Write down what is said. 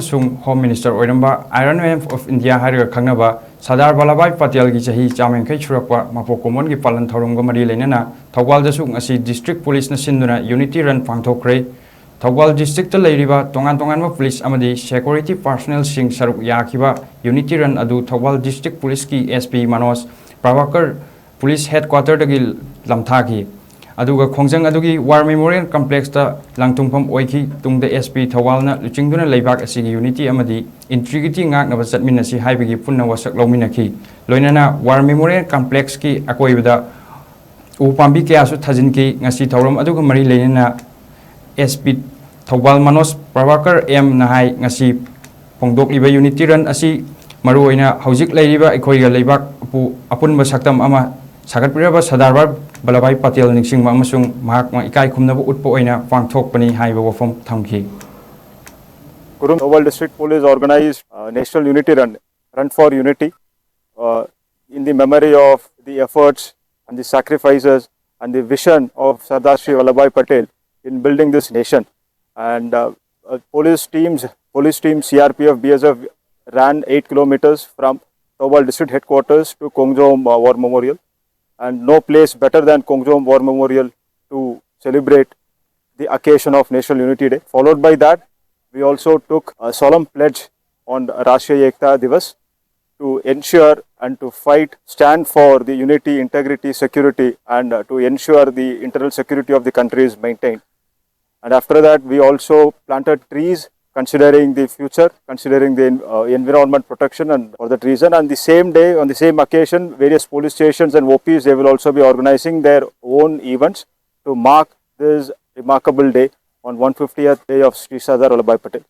Amasung Home Minister Oirmba Iron Man of India Hairaga Khangna SARDAR Vallabhbhai Patel ki CHAHI Chamenkhay SURAKPA MAPOK KUMON ki PALAN THOURAM ga mari LEINANA THOUBAL DASU ngasi District Police na SINDUNA Unity Run PANGTHOKKHRE THOUBAL District ta leiriba tongan police amadi security personnel sing saruk yakiba Unity Run adu THOUBAL District Police ki SP Manos Prabhakar Police Headquarter dagi lamthaki aduga khongjang adugi War Memorial Complex ta langtungpham oiki tungda SP THOUBAL na luchingduna leibak asigi unity amadi integrity ngakna chatminasi haibagi punna wasak lawminaki loinana War Memorial Complex ki akoibada upambi kyasu thajinki ngasi thauram aduga mari leinana SP THOUBAL Manos Prabhakar M nahai ngasi pongdokliba unity run asi maruoina haujik leiriba ikhoiga leibak apunba saktam ama sagatpiraba SARDAR Vallabhbhai Patel ningsingma amasung mahakma ikai khumnaba utpa oina pangthokpani haiba wafam thamki THOUBAL District Police organized National Unity Run for Unity in the memory of the efforts and the sacrifices and the vision of Sardar Shri Vallabhbhai Patel in building this nation. And police teams, CRPF, BSF ran 8 kilometers from THOUBAL District Headquarters to Kongjom War Memorial. And no place better than Kongjom War Memorial to celebrate the occasion of National Unity Day. Followed by that, we also took a solemn pledge on Rashtriya Ekta Divas to ensure and to stand for the unity, integrity, security, and to ensure the internal security of the country is maintained. And after that, we also planted trees considering the future, considering the environment protection, and for that reason. And the same day, on the same occasion, various police stations and OPs, they will also be organizing their own events to mark this remarkable day on 150th day of Sri Sardar Vallabhbhai Patel.